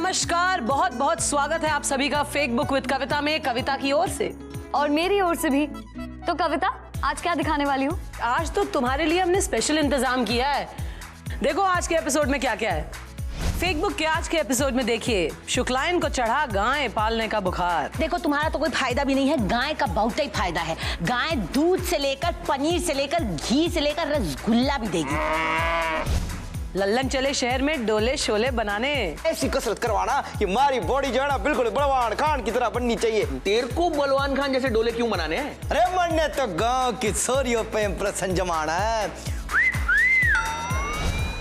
नमस्कार, बहुत बहुत स्वागत है आप सभी का फेक बुक विद कविता में, कविता की ओर से और मेरी ओर से भी। तो कविता, आज क्या दिखाने वाली हूँ? आज तो तुम्हारे लिए हमने स्पेशल इंतजाम किया है। देखो आज के एपिसोड में क्या क्या है। फेक बुक के आज के एपिसोड में देखिए, शुक्लायन को चढ़ा गाय पालने का बुखार। देखो तुम्हारा तो कोई फायदा भी नहीं है, गाय का बहुत ही फायदा है। गाय दूध से लेकर पनीर से लेकर घी से लेकर रसगुल्ला भी देगी। लल्लन चले शहर में डोले शोले बनाने। ऐसी कसरत करवाना कि हमारी बॉडी जो है ना बिल्कुल बलवान खान की तरह बननी चाहिए। तेरे को बलवान खान जैसे डोले क्यों बनाने हैं? अरे मरने तो गांव की छोरियों पे इम्प्रेशन जमाना है।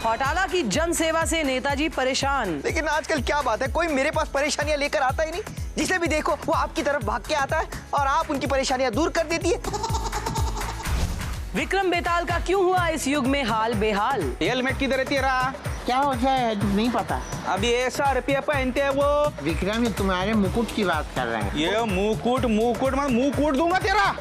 घोटाला की जन सेवा से नेताजी परेशान। लेकिन आजकल क्या बात है, कोई मेरे पास परेशानियां लेकर आता ही नहीं। जिसे भी देखो वो आपकी तरफ भाग के आता है और आप उनकी परेशानियां दूर कर देती है। विक्रम बेताल का क्यों हुआ इस युग में हाल बेहाल। हेलमेट किधर है तेरा? क्या हो गया है नहीं पता। अभी ऐसा रुपया पहनते हैं वो। विक्रम, ये तुम्हारे मुकुट की बात कर रहे हैं। ये मुकुट मैं मुंह कूट दूंगा तेरा।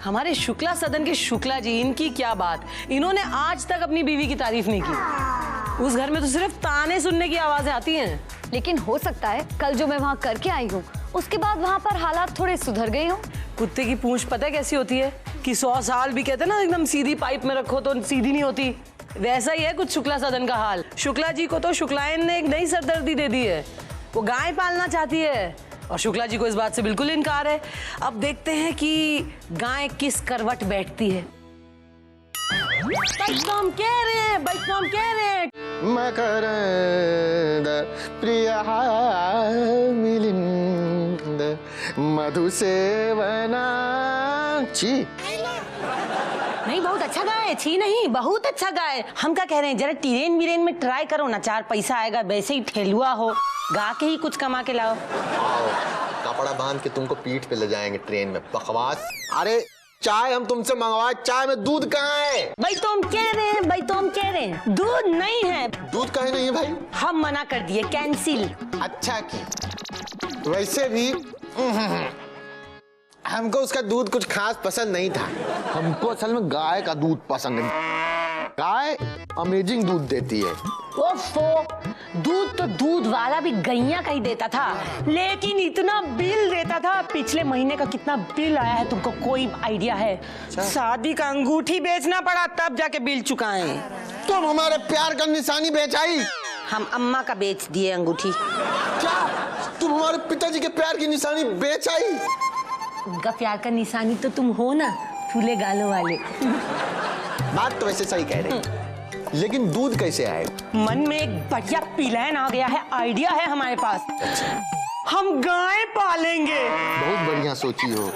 हमारे शुक्ला सदन के शुक्ला जी, इनकी क्या बात, इन्होंने आज तक अपनी बीवी की तारीफ नहीं की। उस घर में तो सिर्फ ताने सुनने की आवाजें आती हैं। लेकिन हो सकता है कल जो मैं वहाँ करके आई हूँ उसके बाद वहाँ पर हालात थोड़े सुधर गए हों। कुत्ते की पूंछ पता है कैसी होती है कि 100 साल भी कहते हैं ना एकदम सीधी पाइप में रखो तो सीधी नहीं होती, वैसा ही है कुछ शुक्ला सदन का हाल। शुक्ला जी को तो शुक्लायन ने एक नई सरदर्दी दे दी है। वो गाय पालना चाहती है और शुक्ला जी को इस बात से बिल्कुल इनकार है। अब देखते हैं कि गाय किस करवट बैठती है। बैठम कह रहे हैं, बैठम कह रहे हैं। मकरंद प्रिया मिलिंद मधुसेवना। छी नहीं, बहुत अच्छा गाय, छी नहीं, बहुत अच्छा गाय। हम क्या कह रहे हैं, जरा टीरेन वीरेन में ट्राई करो ना, 4 पैसा आएगा। वैसे ही ठेलुआ हो, गा के ही कुछ कमा के लाओ। कपड़ा बांध के तुमको पीठ पे ले जाएंगे ट्रेन में। बकवास। अरे चाय हम तुमसे मंगवाए, चाय में दूध कहाँ है? भाई तो हम कह रहे हैं, भाई तो हम कह रहे हैं, दूध नहीं है। दूध काहे नहीं है भाई? हम मना कर दिए, कैंसिल। अच्छा की। वैसे भी हमको उसका दूध कुछ खास पसंद नहीं था। हमको असल में गाय का दूध पसंद है। गाय अमेजिंग दूध देती है। ओफो, दूध तो दूध वाला भी गैया का ही देता था, लेकिन इतना बिल देता था। पिछले महीने का कितना बिल आया है तुमको कोई आइडिया है? शादी का अंगूठी बेचना पड़ा तब जाके बिल चुकाए। तुम हमारे प्यार का निशानी बेचाई। हम अम्मा का बेच दिए अंगूठी। क्या तुम हमारे पिताजी के प्यार की निशानी बेचाई? उनका प्यार का निशानी तो तुम हो ना, फूले गालों वाले। बात तो वैसे सही कह रही, लेकिन दूध कैसे आएगा? मन में एक बढ़िया प्लान आ गया है, आइडिया है हमारे पास। हम गाय पालेंगे। बहुत बढ़िया सोची हो।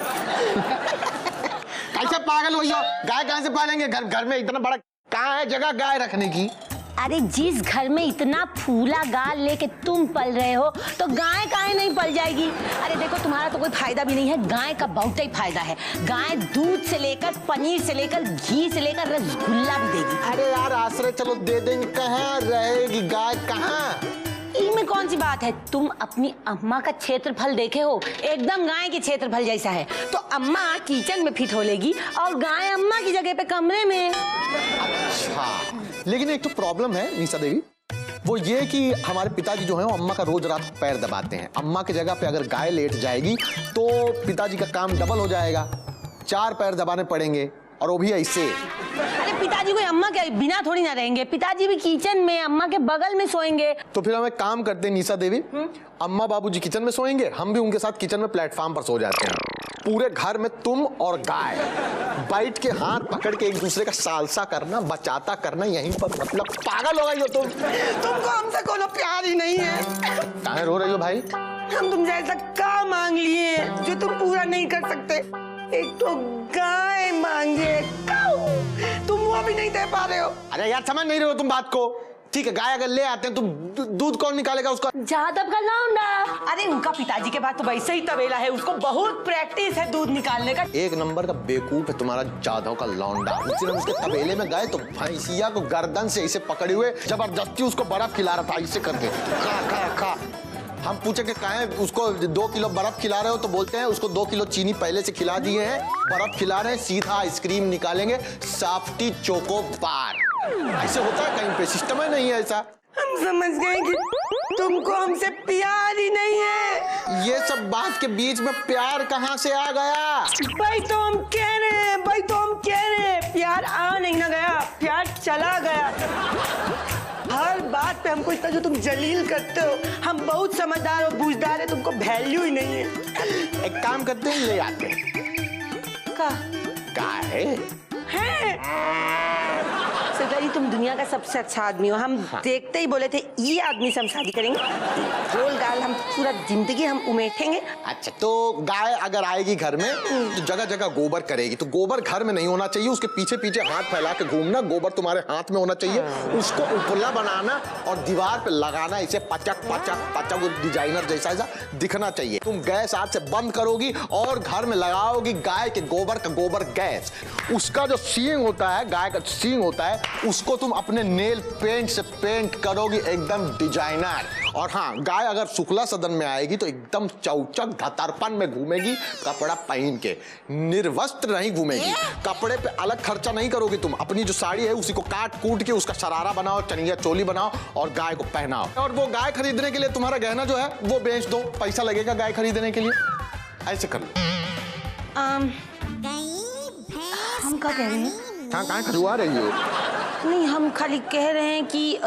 कैसे पागल हो? गाय कहाँ से पालेंगे? घर में इतना बड़ा कहाँ है जगह गाय रखने की? अरे जिस घर में इतना फूला गाल लेके तुम पल रहे हो तो गाय काहे नहीं पल जाएगी? अरे देखो तुम्हारा तो कोई फायदा भी नहीं है, गाय का बहुत ही फायदा है। गाय दूध से लेकर पनीर से लेकर घी से लेकर रसगुल्ला भी देगी। अरे यार आश्रय चलो दे देंगे, कहाँ रहेगी गाय? कहाँ? इनमें कौन सी बात है? तुम अपनी अम्मा का क्षेत्रफल देखे हो, एकदम गाय के क्षेत्रफल जैसा है। तो अम्मा किचन में फिट हो लेगी और गाय अम्मा की जगह पे कमरे में। अच्छा, लेकिन एक तो प्रॉब्लम है निशा देवी, वो ये कि हमारे पिताजी जो है वो अम्मा का रोज रात पैर दबाते हैं। अम्मा की जगह पे अगर गाय लेट जाएगी तो पिताजी का काम डबल हो जाएगा। 4 पैर दबाने पड़ेंगे और वो भी ऐसे। अरे पिताजी को अम्मा के बिना थोड़ी ना रहेंगे, पिताजी भी किचन में अम्मा के बगल में सोएंगे। तो फिर हम एक काम करते हैं निशा देवी, अम्मा बाबूजी किचन में सोएंगे, हम भी उनके साथ किचन में प्लेटफॉर्म पर सो जाते हैं। पूरे घर में तुम और गाय बैठ के हाथ पकड़ के एक दूसरे का सालसा करना, बचाता करना यहीं पर। मतलब पागल हो गई हो तुमको हमसे कोनो प्यार ही नहीं है। काहे रो रही हो भाई? हम तुमसे ऐसा क्या मांग लिए जो तुम पूरा नहीं कर सकते? एक तो गाय मांगे, तुम वो भी नहीं दे पा रहे हो। अरे यार समझ नहीं रहे हो तुम बात को। ठीक है, गाय अगर ले आते हैं तो दूध कौन निकालेगा उसका? जादव का लौंडा। अरे उनका पिताजी के पास तो वैसे ही तबेला है, उसको बहुत प्रैक्टिस है दूध निकालने का। एक नंबर का बेवकूफ है तुम्हारा जाधव का लौंडा। उस दिन उसके तबेले में गए तो भैंसिया को गर्दन से इसे पकड़े हुए जबरदस्ती उसको बर्फ खिला रहा था, इसे करके खा खा खा। हम पूछे कि कहें उसको 2 किलो बर्फ खिला रहे हो, तो बोलते हैं उसको 2 किलो चीनी पहले से खिला दिए हैं, बर्फ खिला रहे हैं, सीधा आइसक्रीम निकालेंगे, सॉफ्टी चोको बार। ऐसे होता है कहीं पे, सिस्टम है नहीं है ऐसा। हम समझ गए कि तुमको हमसे प्यार ही नहीं है। ये सब बात के बीच में प्यार कहाँ से आ गया? भाई तो हम कह रहे हैं, भाई तो हम कह रहे हैं, प्यार आ नहीं ना गया, प्यार चला गया। हर बात पे हमको इतना जो तुम जलील करते हो, हम बहुत समझदार और बूझदार है, तुमको वैल्यू ही नहीं है। एक काम करते हैं, ले आते हैं। का है सरदार जी, तुम दुनिया का सबसे अच्छा आदमी हो। हम देखते ही बोले थे ये आदमी से हम शादी करेंगे। रोल डाल हम पूरा जिंदगी हम उमेटेंगे। अच्छा, तो गाय अगर आएगी घर में तो जगह जगह गोबर करेगी, तो गोबर घर में नहीं होना चाहिए, उसके पीछे पीछे हाथ फैला के घूमना, गोबर तुम्हारे हाथ में होना चाहिए। उसको उपला बनाना और दीवार पे लगाना, इसे पचक पचक पचक डिजाइनर जैसा ऐसा दिखना चाहिए। तुम गैस आज से बंद करोगी और घर में लगाओगी गाय के गोबर का गोबर गैस। उसका जो सींग होता है, गाय का सींग होता है, उसको तुम अपने नेल पेंट से पेंट करोगी एकदम डिजाइनर। और हाँ, गाय अगर शुक्ला सदन में आएगी तो एकदम चौचक धतरपन में घूमेगी, कपड़ा पहन के, निर्वस्त्र नहीं घूमेगी। कपड़े पे अलग खर्चा नहीं करोगी तुम, अपनी जो साड़ी है उसी को काट कूट के उसका शरारा बनाओ, चनिया चोली बनाओ और गाय को पहनाओ। और वो गाय खरीदने के लिए तुम्हारा गहना जो है वो बेच दो, पैसा लगेगा गाय खरीदने के लिए। ऐसे कर लो। हम क्या कह रहे हैं? हाँ, कहाँ खजुआ रही हो? नहीं, हम खाली कह रहे हैं कि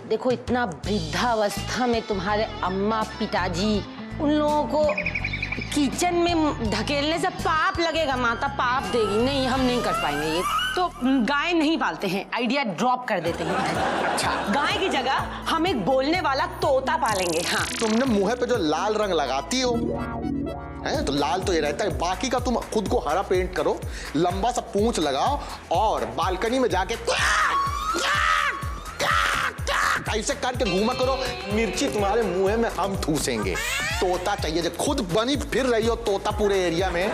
देखो, इतना वृद्धावस्था में तुम्हारे अम्मा पिताजी, उन लोगों को किचन में धकेलने से पाप लगेगा, माता पाप देगी। नहीं, हम नहीं कर पाएंगे ये। तो गाय नहीं पालते हैं, आइडिया ड्रॉप कर देते हैं। अच्छा, गाय की जगह हम एक बोलने वाला तोता पालेंगे। हाँ, तुमने मुंह पे जो लाल रंग लगाती हो है, तो लाल तो ये रहता है, बाकी का तुम खुद को हरा पेंट करो, लंबा सा पूंछ लगाओ और बालकनी में जाके ऐसे करके घूमा करो। मिर्ची तुम्हारे मुंह में हम ठूसेंगे। तोता चाहिए, जो खुद बनी फिर रही हो तोता पूरे एरिया में।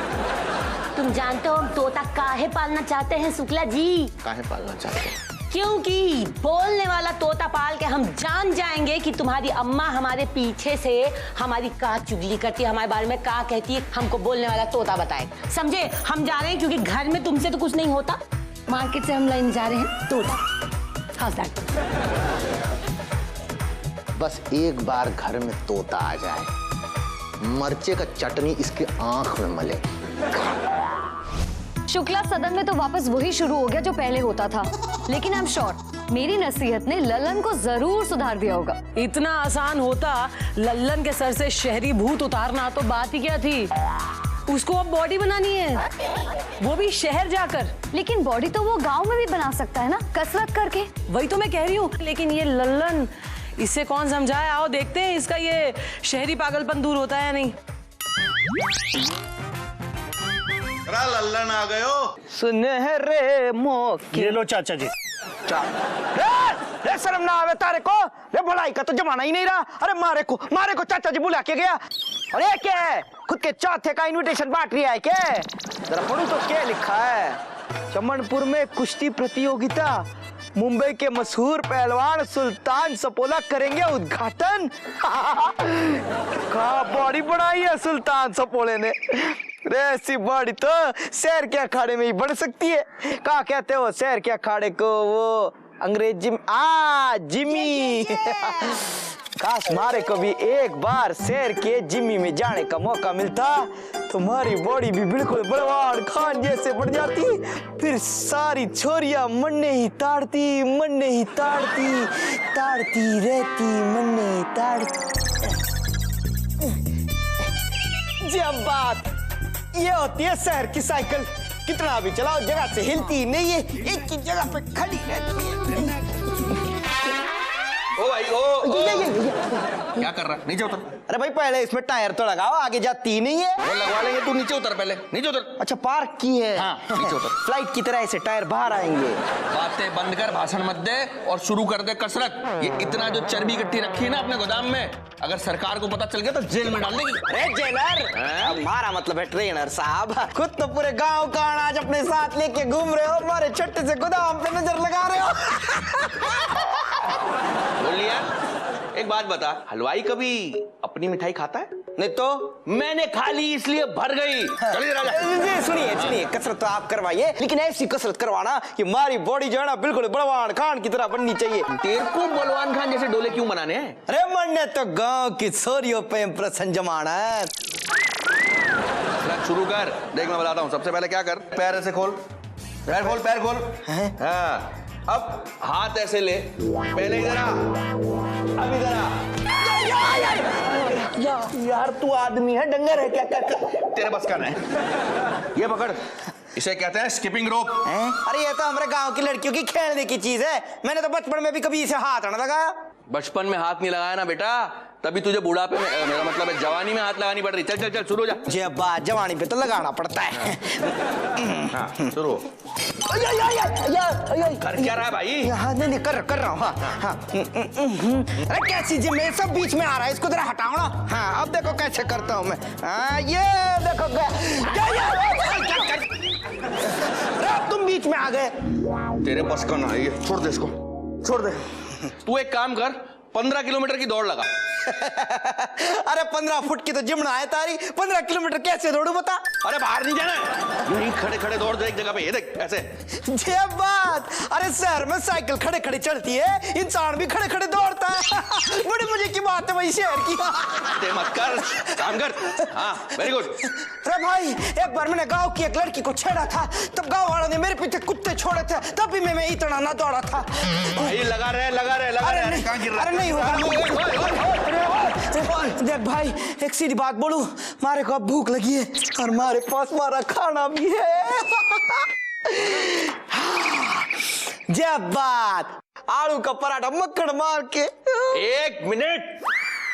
तुम जानते हो हम तोता काहे पालना चाहते हैं शुक्ला जी? काहे पालना चाहते हैं? क्योंकि बोलने वाला तोता पाल के हम जान जाएंगे कि तुम्हारी अम्मा हमारे पीछे से हमारी का चुगली करती है, हमारे बारे में का कहती है, हमको बोलने वाला तोता बताए। समझे? हम जा रहे हैं क्योंकि घर में तुमसे तो कुछ नहीं होता, मार्केट से हम लाइन जा रहे हैं तोता। बस एक बार घर में तोता आ जाए, मर्चे का चटनी इसके आंख में मले। शुक्ला सदन में तो वापस वही शुरू हो गया जो पहले होता था, लेकिन आई एम श्योर मेरी नसीहत ने लल्लन को जरूर सुधार दिया होगा। इतना आसान होता लल्लन के सर से शहरी भूत उतारना, तो बात ही क्या थी। उसको अब बॉडी बनानी है, वो भी शहर जाकर। लेकिन बॉडी तो वो गांव में भी बना सकता है ना, कसरत करके। वही तो मैं कह रही हूँ, लेकिन ये लल्लन, इससे कौन समझाए। आओ देखते हैं इसका ये शहरी पागलपन दूर होता है या नहीं। लल्लन आ गए हो। सुनहरे मौके। ये लो चाचा जी। शर्म ना आवे तारे को? रे भलाई का तो जमाना ही नहीं रहा। अरे मारे को चाचा जी बुला के गया। अरे क्या है, खुद के चौथे का इनविटेशन बांट रही है क्या? जरा पढ़ू तो क्या लिखा है। चमनपुर में कुश्ती प्रतियोगिता, मुंबई के मशहूर पहलवान सुल्तान सपोला करेंगे उद्घाटन। क्या बॉडी बनाई है सुल्तान सपोले ने। ऐसी बॉडी तो शहर के अखाड़े में ही बढ़ सकती है। क्या कहते हो शहर के अखाड़े को? वो अंग्रेजी में जिमी। काश मारे को भी एक बार शहर के जिमी में जाने का मौका मिलता, तुम्हारी बॉडी भी बिल्कुल बलवान खान जैसे बढ़ जाती, फिर सारी छोरियां मन्ने ही ताड़ती रहती, मन्ने ही ताड़ती। जब बात ये होती है शहर की साइकिल, कितना भी चलाओ जगह से हिलती नहीं है, एक ही जगह पे खड़ी रहती है। ओ भाई ओ क्या कर रहा है? नीचे उतर। अरे भाई पहले इसमें टायर तो लगाओ, आगे जाती नहीं है। वो लगवा लेंगे, तू नीचे उतर पहले, नीचे उतर। अच्छा पार्क की है। हाँ, नीचे उतर। फ्लाइट की तरह ऐसे टायर बाहर आएंगे। बातें बंद कर, भाषण मत दे और शुरू कर दे कसरत। ये इतना जो चर्बी इकट्ठी रखी है ना अपने गोदाम में, अगर सरकार को पता चल गया तो जेल में डाल देगी। अरे जेलर, हमारा मतलब है ट्रेनर साहब। खुद तो पूरे गांव का अनाज अपने साथ लेके घूम रहे हो, हमारे छोटे से गोदाम पे नजर लगा रहे हो। बोल लिया एक बात बता, हलवाई कभी अपनी मिठाई खाता है? नहीं तो मैंने खा ली इसलिए भर गई। चलिए राजा। जी, सुनिए सुनिए, कसरत तो आप करवाइए, लेकिन ऐसी कसरत करवाना कि हमारी बॉडी जो है ना बिल्कुल बलवान खान की तरह बननी चाहिए। तेरे को बलवान खान जैसे डोले क्यों बनाने हैं? अरे मरने तो गांव की छोरियों पे प्रसन्न जमानत। शुरू कर। देख मैं बताता हूँ, सबसे पहले क्या कर, पैर ऐसे खोल, पैर खोल, पैर खोल। हाँ, अब हाथ ऐसे ले, पहले इधर आ, अब इधर आ। यार तू आदमी है डंगर है क्या? तेरे बस का नहीं। ये पकड़, इसे कहते हैं स्किपिंग रोप। अरे ये तो हमारे गांव की लड़कियों की खेलने की चीज है, मैंने तो बचपन में भी कभी इसे हाथ ना लगाया। बचपन में हाथ नहीं लगाया ना बेटा, तभी तुझे बुढ़ापे में, मेरा मतलब है जवानी में हाथ लगानी पड़ रही। चल चल चल शुरू हो जा। जी अब्बा, जवानी पे तो लगाना पड़ता है। हाँ शुरू। कर क्या रहा है भाई? हाँ नहीं कर रहा हूँ। हाँ। अरे कैसी जिम में सब बीच में आ रहा है, इसको जरा हटाओ ना। हाँ अब देखो कैसे करता हूँ मैं। हाँ ये देखो अरे तुम बीच में आ गए। तेरे बस का ना, ये छोड़ दे इसको, छोड़ दे। तू एक काम कर, 15 किलोमीटर की दौड़ लगा। अरे 15 फुट की तो जिमना है तारी, 15 किलोमीटर कैसे दौड़ू बता? अरे बाहर नहीं जाना है, यहीं खड़े खड़े दौड़ दे एक जगह पे, ये देख ऐसे। ये बात, अरे शहर में साइकिल खड़े खड़े चलती है, इंसान भी खड़े खड़े दौड़ता है। बड़ी मजे की बात है वही शहर की। ते मत कर, काम कर। हाँ वेरी गुड। अरे भाई एक बार मैंने गांव की एक लड़की को छेड़ा था, तब गांव वालों ने मेरे पीछे कुत्ते छोड़े थे, तब भी मैं इतना ना दौड़ा था। भाई लगा रहे। अरे कहाँ गिर रहा है? अरे नहीं होगा। देख भाई एक सीधी बात बोलूं, मारे को अब भूख लगी है और हमारे पास हमारा खाना भी है। जब बात आलू का पराठा मक्खन मार के। एक मिनट,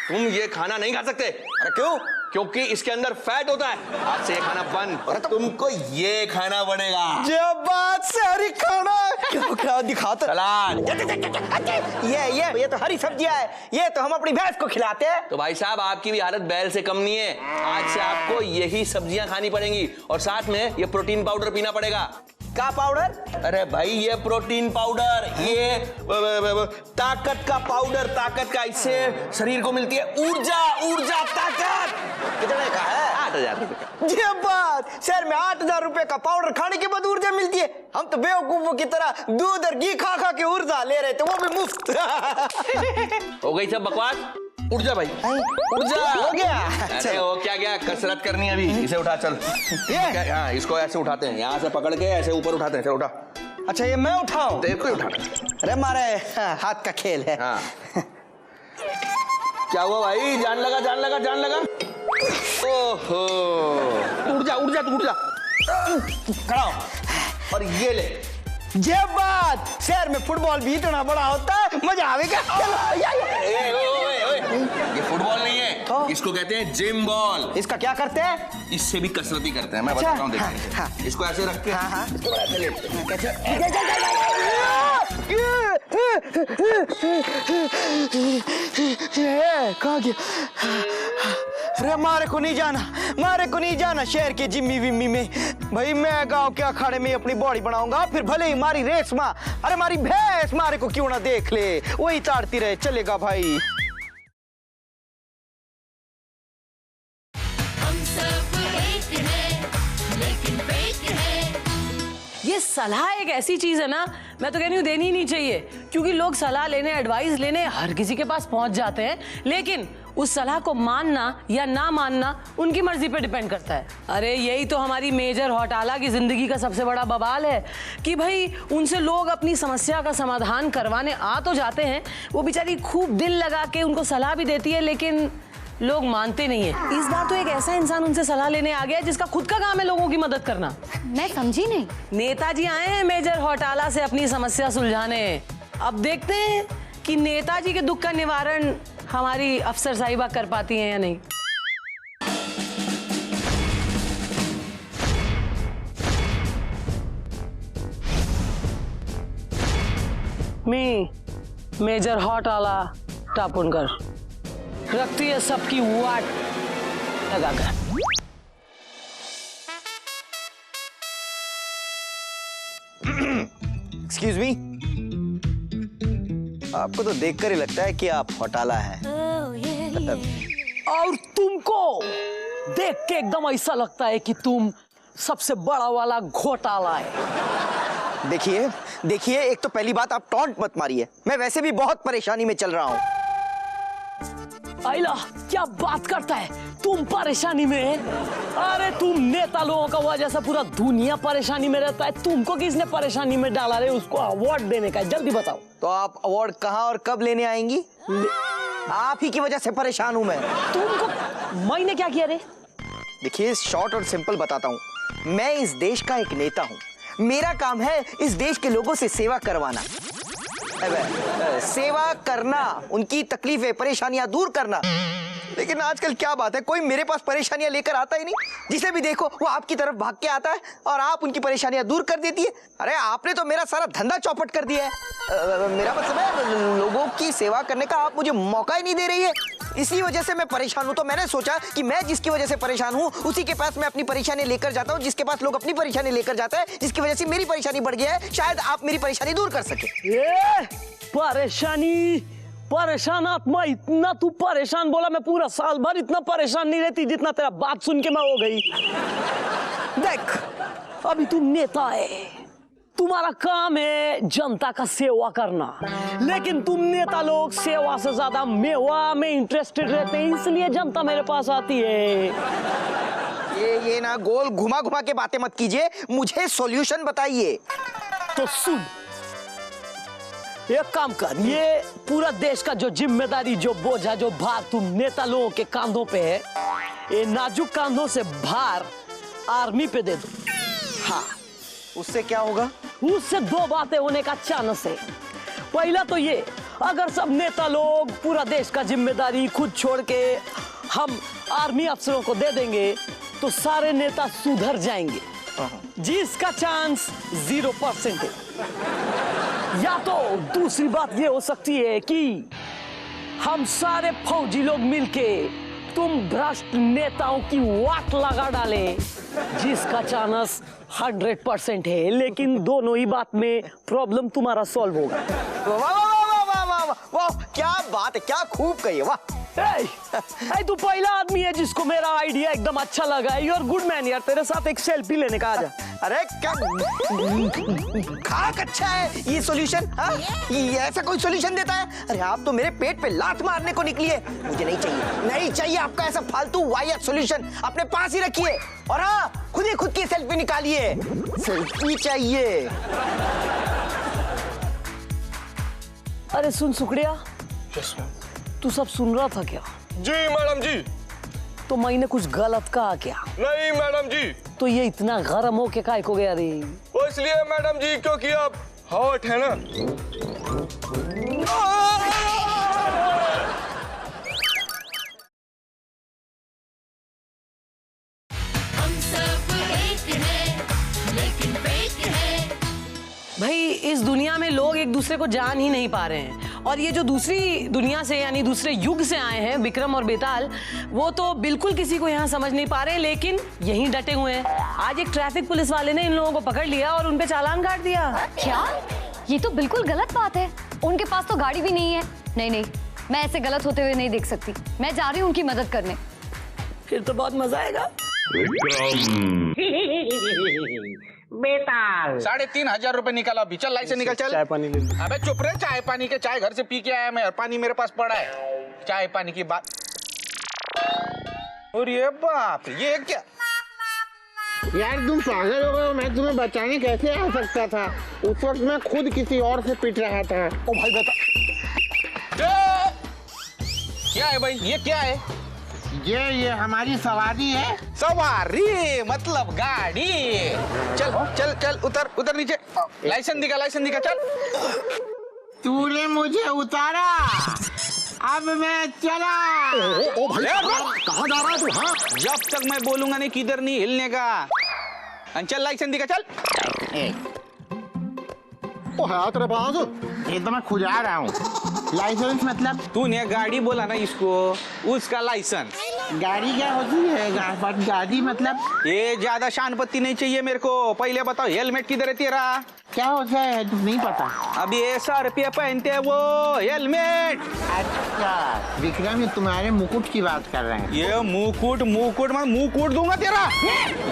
तुम ये खाना नहीं खा सकते। अरे क्यों? क्योंकि इसके अंदर फैट होता है। आज से ये खाना बंद, और तुमको ये खाना पड़ेगा। जब बात सारी खाना क्या दिखाता सलाद। ये तो हरी सब्जियां है, ये तो हम अपनी भैंस को खिलाते हैं। तो भाई साहब आपकी भी हालत बैल से कम नहीं है, आज से आपको यही सब्जियां खानी पड़ेंगी और साथ में ये प्रोटीन पाउडर पीना पड़ेगा। क्या पाउडर? अरे भाई ये प्रोटीन पाउडर, ये ताकत का पाउडर, ताकत का, इससे शरीर को मिलती है ऊर्जा ताकत। कितने का है? 8,000 रुपए का। ये बात, शहर में 8,000 रुपए का पाउडर खाने के बाद ऊर्जा मिलती है? हम तो बेवकूफों की तरह दूध और घी खा के ऊर्जा ले रहे थे, वो भी मुफ्त। हो गई सब बकवास, उठ जा भाई, उठ जा। हो गया? अरे वो क्या कसरत करनी है अभी, इसे उठा चल। ये? हाँ इसको ऐसे उठाते हैं, यहाँ से पकड़ के ऐसे ऊपर उठाते हैं। चल उठा। अच्छा ये मैं उठाऊं? तेरे को ही उठाना। अरे हमारे हाथ का खेल है। हाँ क्या हुआ भाई? जान लगा। ओहो, उठ जा तू, उठ जा। खड़ा हो और ये ले। ये बात, शहर में फुटबॉल भी इतना बड़ा होता है, मजा आवेगा। ये फुटबॉल नहीं है, तो? इसको कहते हैं जिम बॉल। इसका क्या करते हैं? इससे भी कसरत ही करते हैं, मैं अच्छा, बताता हूँ। देखिए हाँ। इसको ऐसे रख के, हाँ। इसको ऐसे लेते हैं। कहाँ गया? अरे मारे को नहीं जाना शहर के जिम्मी विम्मी में। भाई मैं गांव के अखाड़े में अपनी बॉडी बनाऊंगा, फिर भले ही मारी रेस माँ, अरे मारी भैंस मारे को क्यों ना देख ले, वही ताड़ती रहे, चलेगा भाई। ये सलाह एक ऐसी चीज है ना, मैं तो कह रही हूँ देनी ही नहीं चाहिए, क्योंकि लोग सलाह लेने, एडवाइस लेने हर किसी के पास पहुंच जाते हैं, लेकिन उस सलाह को मानना या ना मानना उनकी मर्जी पे डिपेंड करता है। अरे यही तो हमारी मेजर हौटाला की जिंदगी का सबसे बड़ा बवाल है कि भाई उनसे लोग अपनी समस्या का समाधान करवाने आ तो जाते हैं, वो बेचारी खूब दिल लगा के उनको सलाह भी देती है, लेकिन लोग मानते नहीं है। इस बार तो एक ऐसा इंसान उनसे सलाह लेने आ गया जिसका खुद का काम है लोगों की मदद करना। मैं समझी नहीं। नेताजी आए हैं मेजर हौटाला से अपनी समस्या सुलझाने। अब देखते हैं कि नेताजी के दुख का निवारण हमारी अफसर साहिबा कर पाती हैं या नहीं। मी मेजर हौटाला टापुनकर रखती है सबकी वाट लगाकर। एक्सक्यूज मी, आपको तो देखकर ही लगता है कि आप घोटाला है। और तुमको देख के एकदम ऐसा लगता है कि तुम सबसे बड़ा वाला घोटाला है। देखिए देखिए, एक तो पहली बात आप टॉन्ट मत मारिए, मैं वैसे भी बहुत परेशानी में चल रहा हूँ। आइला क्या बात करता है, तुम परेशानी में? अरे तुम नेता लोगों का वजह से पूरा दुनिया परेशानी में रहता है। तुमको किसने परेशाानी में डाला रे? उसको अवार्ड देने का है, जल्दी बताओ। तो आप अवार्ड कहाँ और कब लेने आएंगी? आप ही की वजह से परेशान हूँ मैं। तुमको मैंने क्या किया रे? देखिए शॉर्ट और सिंपल बताता हूँ, मैं इस देश का एक नेता हूँ। मेरा काम है इस देश के लोगों से सेवा करवाना, सेवा करना, उनकी तकलीफें परेशानियां दूर करना। लेकिन आजकल क्या बात है, कोई मेरे पास परेशानियां लेकर आता ही नहीं। जिसे भी देखो वो आपकी तरफ भाग के आता है और आप उनकी परेशानियां दूर कर देती है। अरे आपने तो मेरा सारा धंधा चौपट कर दिया है। मेरा मतलब है लोगों की सेवा करने का आप मुझे मौका ही नहीं दे रही है। इसी वजह से मैं परेशान हूँ। तो मैंने सोचा कि मैं जिसकी वजह से परेशान हूँ उसी के पास मैं अपनी परेशानी लेकर जाता हूँ, जिसके पास लोग अपनी परेशानी लेकर जाते हैं, जिसकी वजह से मेरी परेशानी बढ़ गई है। शायद आप मेरी परेशानी दूर कर सके। परेशानी परेशान आत्मा, इतना तू परेशान बोला, मैं पूरा साल भर इतना परेशान नहीं रहती जितना तेरा बात सुन के मैं हो गई। देख अभी तू नेता है, तुम्हारा काम है जनता का सेवा करना, लेकिन तुम नेता लोग सेवा से ज्यादा मेवा में इंटरेस्टेड रहते हैं, इसलिए जनता मेरे पास आती है। ये ना गोल घुमा घुमा के बातें मत कीजिए, मुझे सॉल्यूशन बताइए। तो सुन, एक काम कर, ये पूरा देश का जो जिम्मेदारी, जो बोझा, जो भार तुम नेता लोगों के कांधों पे है, ये नाजुक कांधों से भार आर्मी पे दे दो। हाँ, उससे क्या होगा? उससे दो बातें होने का चांस है। पहला तो ये, अगर सब नेता लोग पूरा देश का जिम्मेदारी खुद छोड़ के हम आर्मी अफसरों को दे देंगे तो सारे नेता सुधर जाएंगे, जिसका चांस 0% है। या तो दूसरी बात ये हो सकती है कि हम सारे फौजी लोग मिलके तुम भ्रष्ट नेताओं की वाट लगा डाले, जिसका चांस 100% है। लेकिन दोनों ही बात में प्रॉब्लम तुम्हारा सॉल्व होगा। वाह वाह वाह वाह वाह वाह वाह, क्या बात है, क्या खूब कही है, वाह। तू पहला आदमी है जिसको मेरा आइडिया एकदम अच्छा लगा। यू आर गुड मैन यार, तेरे साथ एक सेल्फी लेने का आजा। अरे क्या खाक अच्छा है ये सॉल्यूशन। ये ऐसा कोई सॉल्यूशन देता है? अरे आप तो मेरे पेट पे लात मारने को निकली है। मुझे नहीं चाहिए, नहीं चाहिए आपका ऐसा फालतू वाहियात सॉल्यूशन। अपने पास ही रखिए और हाँ, खुद ही खुद की सेल्फी निकालिए। सेल्फी चाहिए। अरे सुन सुकड़िया, तू सब सुन रहा था क्या? जी मैडम जी। तो मैंने कुछ गलत कहा क्या? नहीं मैडम जी। तो ये इतना गरम हो के काय को गया रे? वो इसलिए मैडम जी क्योंकि आप हॉट है ना। भाई इस दुनिया में लोग एक दूसरे को जान ही नहीं पा रहे हैं, और ये जो दूसरी दुनिया से यानी दूसरे युग से आए हैं विक्रम और बेताल, वो तो बिल्कुल किसी को यहाँ समझ नहीं पा रहे, लेकिन यहीं डटे हुए हैं। आज एक ट्रैफिक पुलिस वाले ने इन लोगों को पकड़ लिया और उन पे चालान काट दिया। क्या? ये तो बिल्कुल गलत बात है। उनके पास तो गाड़ी भी नहीं है। नहीं नहीं, मैं ऐसे गलत होते हुए नहीं देख सकती। मैं जा रही हूँ उनकी मदद करने। फिर तो बहुत मजा आएगा। बेताल 3,500 रुपए निकाला अभी। चल लाइसेंस निकल, चल। चाय पानी ले लो। अबे चुप रहे, चाय पानी के, चाय घर से पी के आया मैं और पानी मेरे पास पड़ा है। चाय पानी की बात। और ये बाप, ये क्या यार तुम पागल हो गए हो, मैं तुम्हें बचाने कैसे आ सकता था? उस वक्त मैं खुद किसी और से पिट रहा था। ओ भाई बता, क्या है भाई, ये क्या है? ये हमारी सवारी है। सवारी मतलब गाड़ी। चल चल चल, उतर उतर नीचे। लाइसेंस दिखा, चल। तूने मुझे उतारा, अब मैं चला। ओ भाई कहाँ जा रहा है तू? हाँ, जब तक मैं बोलूंगा नहीं किधर नहीं हिलने का। चल लाइसेंस दिखा, चल। ओ है तेरे पास? ये तो मैं खुजा रहा हूँ। लाइसेंस मतलब? तूने गाड़ी बोला ना इसको, उसका लाइसेंस। गाड़ी क्या होती है? गाड़ी मतलब? ये ज्यादा शान पत्ती नहीं चाहिए मेरे को। पहले बताओ हेलमेट किधर है तेरा? क्या होता है तुम नहीं पता? अभी ऐसा रुपया पहनते हैं वो हेलमेट। अच्छा विक्रम, ये तुम्हारे मुकुट की बात कर रहे हैं। ये मुकुट मैं मुंह कूट दूंगा तेरा।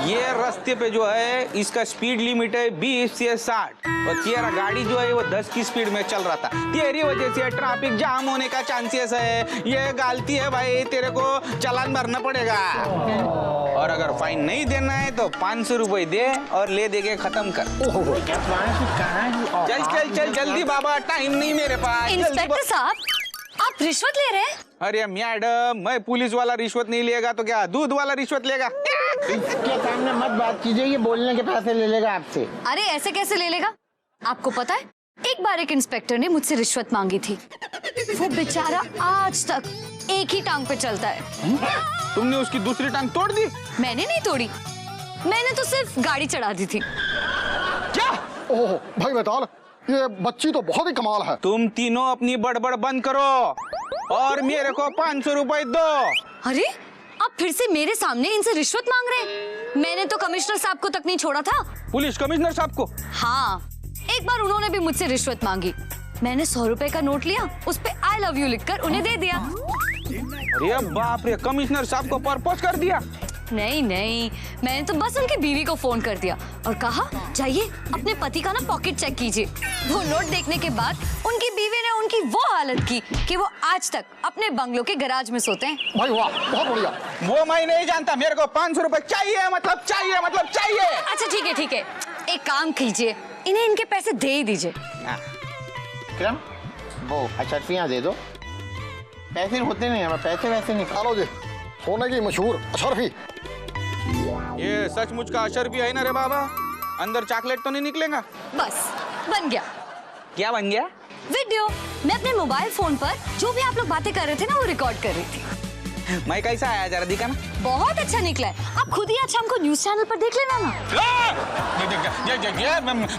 ये रास्ते पे जो है इसका स्पीड लिमिट है 20 से 60 और तेरा गाड़ी जो है वो 10 की स्पीड में चल रहा था। तेरी वजह से ट्रैफिक जाम होने का चांसेस है। ये गलती है भाई, तेरे को चालान भरना पड़ेगा और अगर फाइन नहीं देना है तो 500 रुपए दे और ले दे के खत्म कर। चल चल चल जल्दी बाबा, टाइम नहीं मेरे पास। इंस्पेक्टर साहब, आप रिश्वत ले रहे हैं? अरे मैडम, मैं पुलिस वाला रिश्वत नहीं लेगा तो क्या दूध वाला रिश्वत लेगा? इसके सामने मत बात कीजिए, ये बोलने के पैसे ले लेगा आपसे। अरे ऐसे कैसे ले लेगा? आपको पता है, एक बार एक इंस्पेक्टर ने मुझसे रिश्वत मांगी थी। वो बेचारा आज तक एक ही टांग पे चलता है। तुमने उसकी दूसरी टांग तोड़ दी? मैंने नहीं तोड़ी, मैंने तो सिर्फ गाड़ी चढ़ा दी थी। क्या? ओह भाई बेताल, ये बच्ची तो बहुत ही कमाल है। तुम तीनों अपनी बड़बड़ बंद करो और मेरे को 500 रुपए दो। अरे आप फिर से मेरे सामने इनसे रिश्वत मांग रहे हैं? मैंने तो कमिश्नर साहब को तक नहीं छोड़ा था। पुलिस कमिश्नर साहब को? हाँ, एक बार उन्होंने भी मुझसे रिश्वत मांगी। मैंने 100 रुपए का नोट लिया, उस पे आई लव यू लिखकर उन्हें दे दिया। अरे बाप रे, कमिश्नर साहब को प्रपोज कर दिया? नहीं नहीं, मैंने तो बस उनकी बीवी को फोन कर दिया और कहा जाइए अपने पति का ना पॉकेट चेक कीजिए। वो नोट देखने के बाद उनकी बीवी ने उनकी वो हालत की कि वो आज तक अपने बंगलों के गैराज में सोते हैं। भाई वाह, बहुत बढ़िया। वो मैं नहीं जानता, मेरे को 500 रुपए चाहिए, मतलब चाहिए। अच्छा ठीक है, एक काम कीजिए, इन्हें इनके पैसे दे ही दीजिए। विक्रम, वो अशर्फियाँ दे दो। पैसे होते नहीं है, पैसे वैसे निकालो। जी, सोने की मशहूर अशरफी। ये सचमुच का अशरफी है ना रे बाबा? अंदर चॉकलेट तो नहीं निकलेगा? बस बन गया। क्या बन गया? वीडियो। मैं अपने मोबाइल फोन पर जो भी आप लोग बातें कर रहे थे ना, वो रिकॉर्ड कर रही थी। मैं कैसा आया जरा दिखाना। बहुत अच्छा निकला है। आप खुद ही आज शाम को न्यूज चैनल पर देख लेना ना।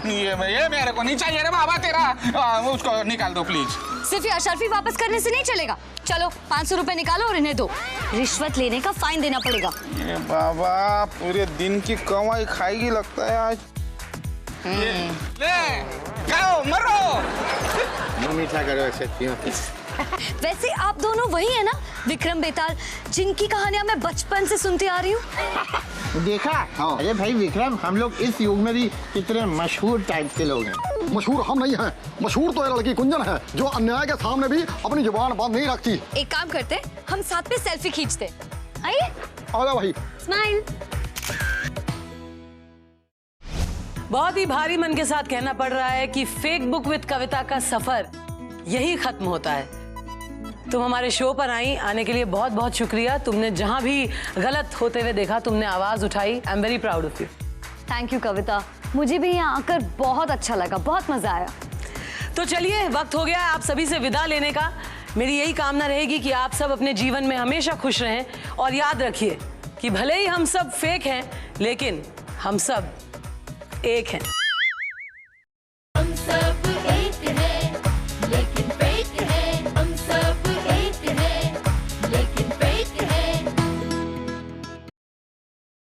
ये मेरे को नहीं चाहिए रे बाबा तेरा। उसको निकाल दो प्लीज। सिर्फ ये अशरफी वापस करने से नहीं चलेगा। चलो 500 रुपए निकालो और इन्हें दो। रिश्वत लेने का फाइन देना पड़ेगा। ये बाबा पूरे दिन की कमाई खाएगी लगता है आज। ले खाओ मरो। मीठा करो अशर्फियाँ। वैसे आप दोनों वही है ना, विक्रम बेताल, जिनकी कहानियां मैं बचपन से सुनती आ रही हूँ? देखा? अरे भाई विक्रम, हम लोग इस युग में भी कितने मशहूर टाइप के लोग हैं। मशहूर हम नहीं हैं, मशहूर तो एक लड़की कुंजन है जो अन्याय के सामने भी अपनी जुबान बंद नहीं रखती। एक काम करते, हम साथ में सेल्फी खींचते। आइए। आजा भाई। स्माइल। बहुत ही भारी मन के साथ कहना पड़ रहा है कि फेक बुक विद कविता का सफर यही खत्म होता है। तुम हमारे शो पर आने के लिए बहुत बहुत शुक्रिया। तुमने जहां भी गलत होते हुए देखा, तुमने आवाज उठाई। I am very proud of you. Thank you Kavita, मुझे भी यहाँ आकर बहुत अच्छा लगा, बहुत मजा आया। तो चलिए, वक्त हो गया आप सभी से विदा लेने का। मेरी यही कामना रहेगी कि आप सब अपने जीवन में हमेशा खुश रहें और याद रखिए कि भले ही हम सब फेक हैं, लेकिन हम सब एक हैं।